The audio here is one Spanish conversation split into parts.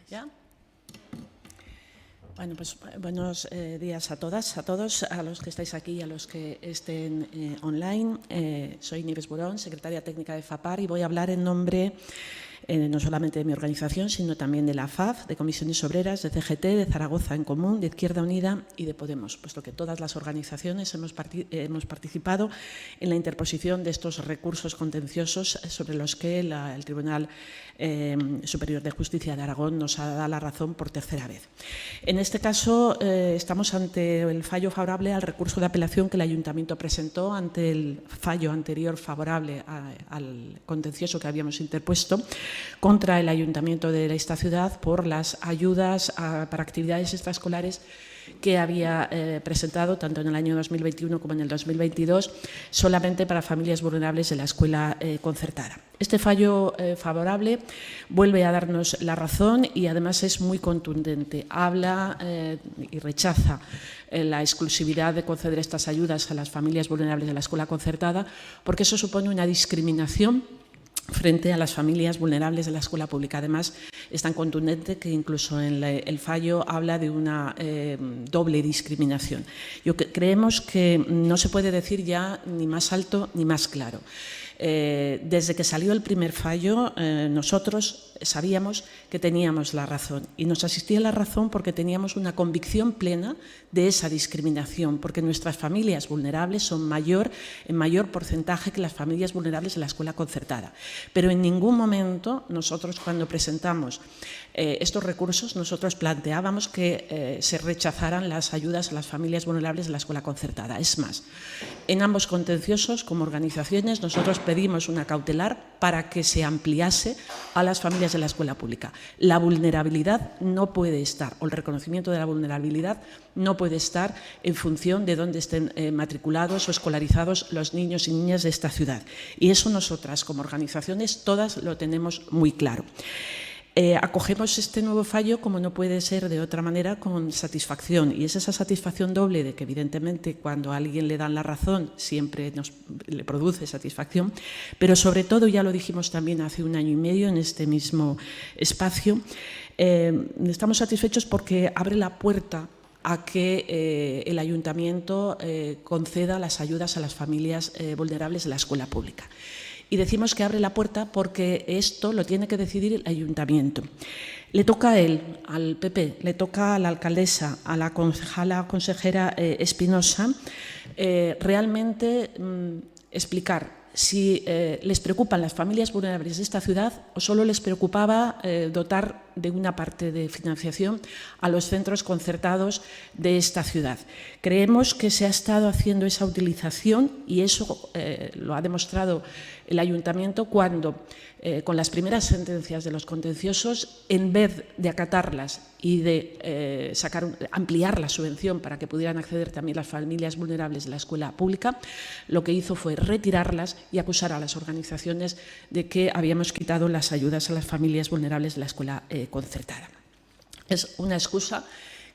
¿Ya? Bueno, pues buenos días a todas, a todos, a los que estáis aquí y a los que estén online. Soy Nieves Burón, secretaria técnica de FAPAR, y voy a hablar en nombre no solamente de mi organización, sino también de la FAF, de Comisiones Obreras, de CGT, de Zaragoza en Común, de Izquierda Unida y de Podemos, puesto que todas las organizaciones hemos participado en la interposición de estos recursos contenciosos sobre los que el Tribunal Superior de Justicia de Aragón nos ha dado la razón por tercera vez. En este caso, estamos ante el fallo favorable al recurso de apelación que el Ayuntamiento presentó ante el fallo anterior favorable al contencioso que habíamos interpuesto contra el Ayuntamiento de esta ciudad por las ayudas para actividades extraescolares que había presentado tanto en el año 2021 como en el 2022 solamente para familias vulnerables de la escuela concertada. Este fallo favorable vuelve a darnos la razón y además es muy contundente. Habla y rechaza la exclusividad de conceder estas ayudas a las familias vulnerables de la escuela concertada porque eso supone una discriminación frente a las familias vulnerables de la escuela pública. Además, es tan contundente que incluso en el fallo habla de una doble discriminación. Creemos que no se puede decir ya ni más alto ni más claro. Desde que salió el primer fallo, nosotros sabíamos que teníamos la razón y nos asistía la razón porque teníamos una convicción plena de esa discriminación, porque nuestras familias vulnerables son en mayor porcentaje que las familias vulnerables de la escuela concertada. Pero en ningún momento nosotros, cuando presentamos estos recursos, nosotros planteábamos que se rechazaran las ayudas a las familias vulnerables de la escuela concertada. Es más, en ambos contenciosos, como organizaciones, nosotros pedimos una cautelar para que se ampliase a las familias de la escuela pública. La vulnerabilidad no puede estar, o el reconocimiento de la vulnerabilidad no puede estar en función de dónde estén matriculados o escolarizados los niños y niñas de esta ciudad. Y eso nosotras, como organizaciones, todas lo tenemos muy claro. Acogemos este nuevo fallo, como no puede ser de otra manera, con satisfacción. Y es esa satisfacción doble de que, evidentemente, cuando a alguien le dan la razón, siempre le produce satisfacción. Pero, sobre todo, ya lo dijimos también hace un año y medio en este mismo espacio, estamos satisfechos porque abre la puerta a que el Ayuntamiento conceda las ayudas a las familias vulnerables de la escuela pública. Y decimos que abre la puerta porque esto lo tiene que decidir el Ayuntamiento. Le toca a él, al PP, le toca a la alcaldesa, a la consejera Espinosa, realmente explicar si les preocupan las familias vulnerables de esta ciudad o solo les preocupaba dotar de una parte de financiación a los centros concertados de esta ciudad. Creemos que se ha estado haciendo esa utilización y eso lo ha demostrado el Ayuntamiento cuando, con las primeras sentencias de los contenciosos, en vez de acatarlas y de ampliar la subvención para que pudieran acceder también las familias vulnerables de la escuela pública, lo que hizo fue retirarlas y acusar a las organizaciones de que habíamos quitado las ayudas a las familias vulnerables de la escuela concertada. Es una excusa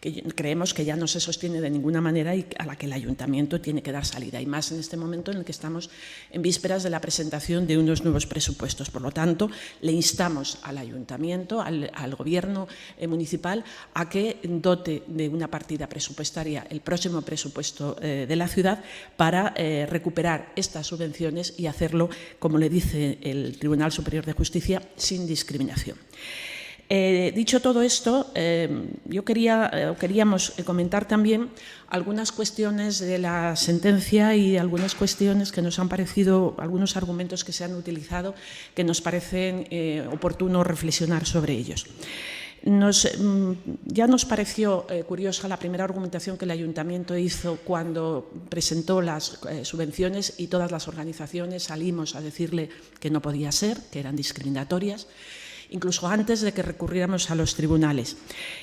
que creemos que ya no se sostiene de ninguna manera y a la que el Ayuntamiento tiene que dar salida, y más en este momento en el que estamos en vísperas de la presentación de unos nuevos presupuestos. Por lo tanto, le instamos al Ayuntamiento, al Gobierno municipal, a que dote de una partida presupuestaria el próximo presupuesto de la ciudad para recuperar estas subvenciones y hacerlo, como le dice el Tribunal Superior de Justicia, sin discriminación. Dicho todo esto, queríamos comentar también algunas cuestiones de la sentencia y algunas cuestiones que nos han parecido, algunos argumentos que se han utilizado que nos parecen oportuno reflexionar sobre ellos. Ya nos pareció curiosa la primera argumentación que el Ayuntamiento hizo cuando presentó las subvenciones y todas las organizaciones salimos a decirle que no podía ser, que eran discriminatorias, incluso antes de que recurriéramos a los tribunales.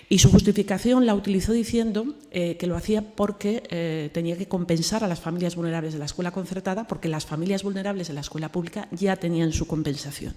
Y su justificación la utilizó diciendo que lo hacía porque tenía que compensar a las familias vulnerables de la escuela concertada, porque las familias vulnerables de la escuela pública ya tenían su compensación.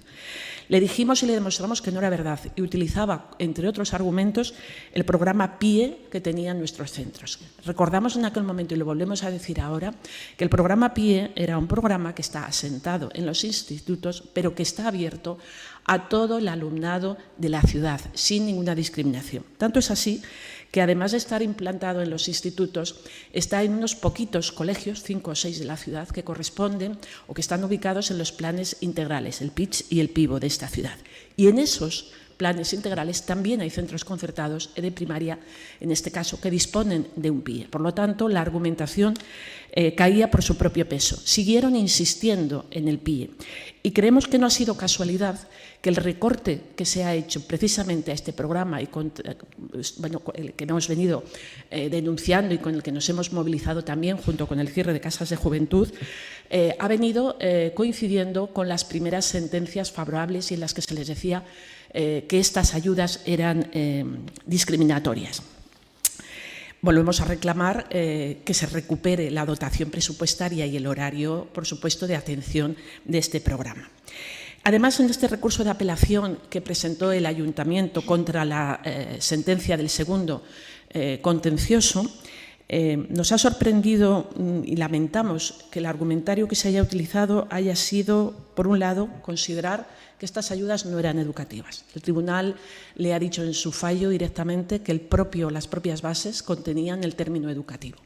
Le dijimos y le demostramos que no era verdad y utilizaba, entre otros argumentos, el programa PIE que tenían nuestros centros. Recordamos en aquel momento, y lo volvemos a decir ahora, que el programa PIE era un programa que está asentado en los institutos, pero que está abierto a todo el alumnado de la ciudad, sin ninguna discriminación. Tanto es así que, además de estar implantado en los institutos, está en unos poquitos colegios, 5 o 6 de la ciudad, que corresponden o que están ubicados en los planes integrales, el PITS y el PIVO de esta ciudad. Y en esos planes integrales también hay centros concertados de primaria, en este caso, que disponen de un PIE. Por lo tanto, la argumentación caía por su propio peso. Siguieron insistiendo en el PIE. Y creemos que no ha sido casualidad que el recorte que se ha hecho precisamente a este programa y el que hemos venido denunciando y con el que nos hemos movilizado también junto con el cierre de casas de juventud, ha venido coincidiendo con las primeras sentencias favorables y en las que se les decía que estas ayudas eran discriminatorias. Volvemos a reclamar que se recupere la dotación presupuestaria y el horario, por supuesto, de atención de este programa. Además, en este recurso de apelación que presentó el Ayuntamiento contra la sentencia del segundo contencioso, nos ha sorprendido y lamentamos que el argumentario que se haya utilizado haya sido, por un lado, considerar que estas ayudas no eran educativas. El tribunal le ha dicho en su fallo directamente que las propias bases contenían el término educativo.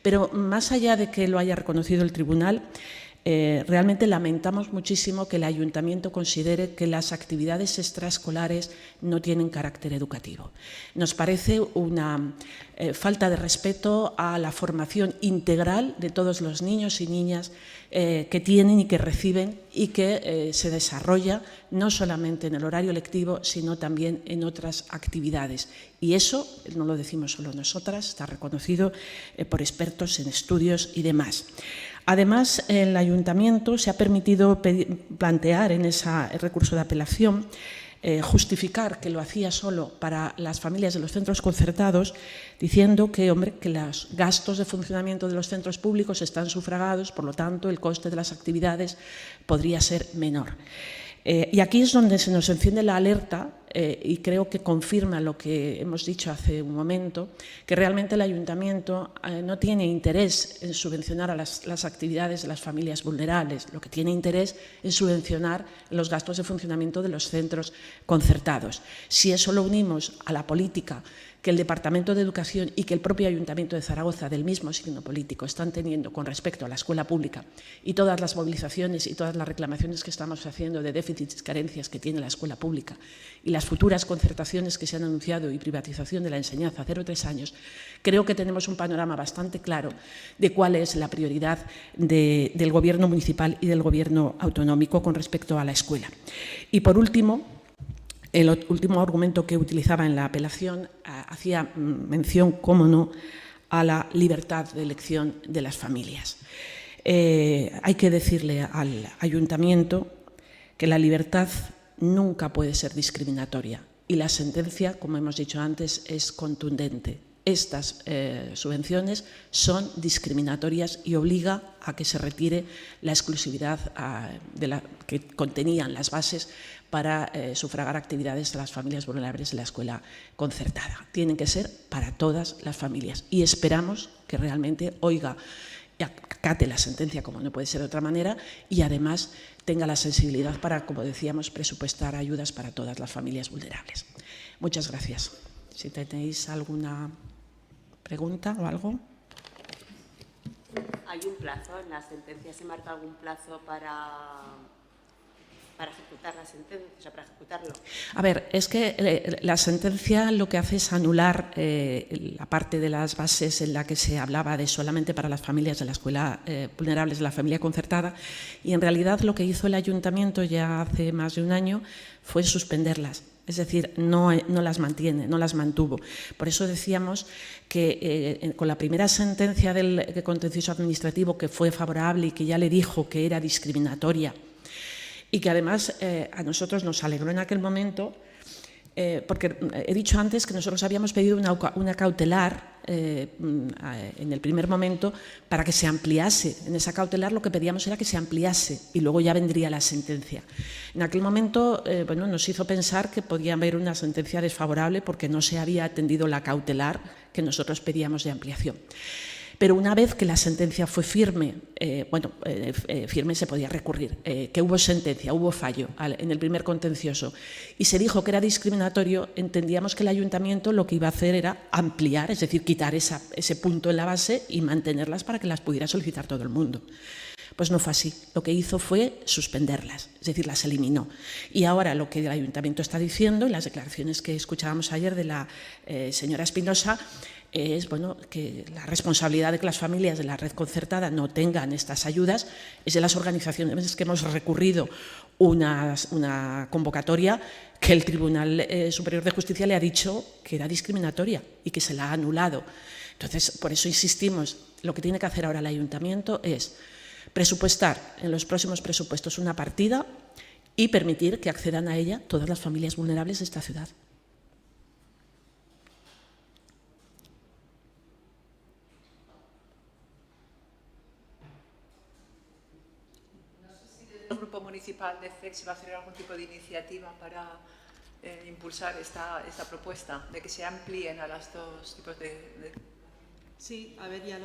Pero más allá de que lo haya reconocido el tribunal, realmente lamentamos muchísimo que el Ayuntamiento considere que las actividades extraescolares no tienen carácter educativo. Nos parece una falta de respeto a la formación integral de todos los niños y niñas que tienen y que reciben y que se desarrolla no solamente en el horario lectivo, sino también en otras actividades. Y eso, no lo decimos solo nosotras, está reconocido por expertos en estudios y demás. Además, el Ayuntamiento se ha permitido plantear en ese recurso de apelación justificar que lo hacía solo para las familias de los centros concertados, diciendo que los gastos de funcionamiento de los centros públicos están sufragados, por lo tanto, el coste de las actividades podría ser menor. Y aquí es donde se nos enciende la alerta y creo que confirma lo que hemos dicho hace un momento, que realmente el Ayuntamiento no tiene interés en subvencionar a las actividades de las familias vulnerables, lo que tiene interés es subvencionar los gastos de funcionamiento de los centros concertados. Si eso lo unimos a la política que el Departamento de Educación y que el propio Ayuntamiento de Zaragoza, del mismo signo político, están teniendo con respecto a la escuela pública y todas las movilizaciones y todas las reclamaciones que estamos haciendo de déficits y carencias que tiene la escuela pública y las futuras concertaciones que se han anunciado y privatización de la enseñanza a 0–3 años, creo que tenemos un panorama bastante claro de cuál es la prioridad del Gobierno municipal y del Gobierno autonómico con respecto a la escuela. Y, por último, el último argumento que utilizaba en la apelación hacía mención, cómo no, a la libertad de elección de las familias. Hay que decirle al Ayuntamiento que la libertad nunca puede ser discriminatoria y la sentencia, como hemos dicho antes, es contundente. Estas subvenciones son discriminatorias y obliga a que se retire la exclusividad que contenían las bases para sufragar actividades de las familias vulnerables de la escuela concertada. Tienen que ser para todas las familias y esperamos que realmente oiga y acate la sentencia, como no puede ser de otra manera, y además tenga la sensibilidad para, como decíamos, presupuestar ayudas para todas las familias vulnerables. Muchas gracias. Si tenéis alguna pregunta o algo. ¿Hay un plazo? ¿En la sentencia se marca algún plazo para ejecutar la sentencia, o sea, para ejecutarlo? A ver, es que la sentencia lo que hace es anular la parte de las bases en la que se hablaba de solamente para las familias de la escuela vulnerables de la familia concertada, y en realidad lo que hizo el Ayuntamiento ya hace más de un año fue suspenderlas. Es decir, no las mantiene, no las mantuvo. Por eso decíamos que con la primera sentencia del contencioso administrativo, que fue favorable y que ya le dijo que era discriminatoria, y que además a nosotros nos alegró en aquel momento, porque he dicho antes que nosotros habíamos pedido una cautelar en el primer momento para que se ampliase. En esa cautelar lo que pedíamos era que se ampliase y luego ya vendría la sentencia. En aquel momento nos hizo pensar que podía haber una sentencia desfavorable porque no se había atendido la cautelar que nosotros pedíamos de ampliación. Pero una vez que la sentencia fue firme, firme se podía recurrir, que hubo sentencia, hubo fallo en el primer contencioso y se dijo que era discriminatorio, entendíamos que el ayuntamiento lo que iba a hacer era ampliar, es decir, quitar ese punto en la base y mantenerlas para que las pudiera solicitar todo el mundo. Pues no fue así. Lo que hizo fue suspenderlas, es decir, las eliminó. Y ahora lo que el ayuntamiento está diciendo, en las declaraciones que escuchábamos ayer de la señora Espinosa, es que la responsabilidad de que las familias de la red concertada no tengan estas ayudas es de las organizaciones que hemos recurrido una convocatoria que el Tribunal Superior de Justicia le ha dicho que era discriminatoria y que se la ha anulado. Entonces, por eso insistimos, lo que tiene que hacer ahora el ayuntamiento es presupuestar en los próximos presupuestos una partida y permitir que accedan a ella todas las familias vulnerables de esta ciudad. El Grupo Municipal de CEC se va a hacer algún tipo de iniciativa para impulsar esta propuesta de que se amplíen a los dos tipos de... Sí, a ver, ya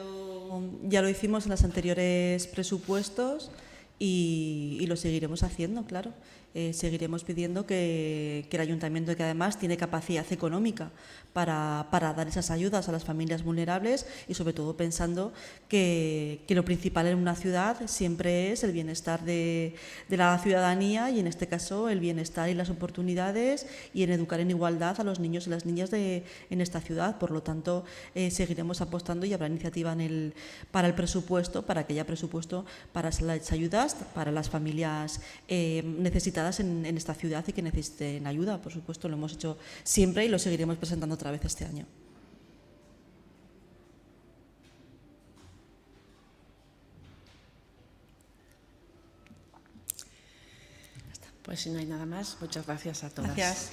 lo hicimos en los anteriores presupuestos y lo seguiremos haciendo, claro. Seguiremos pidiendo que el ayuntamiento, que además tiene capacidad económica para dar esas ayudas a las familias vulnerables y sobre todo pensando que lo principal en una ciudad siempre es el bienestar de la ciudadanía y en este caso el bienestar y las oportunidades y en educar en igualdad a los niños y las niñas en esta ciudad. Por lo tanto, seguiremos apostando y habrá iniciativa para el presupuesto, para que haya presupuesto para las ayudas para las familias necesitadas en esta ciudad y que necesiten ayuda. Por supuesto, lo hemos hecho siempre y lo seguiremos presentando otra vez este año. Pues si no hay nada más, muchas gracias a todas. Gracias.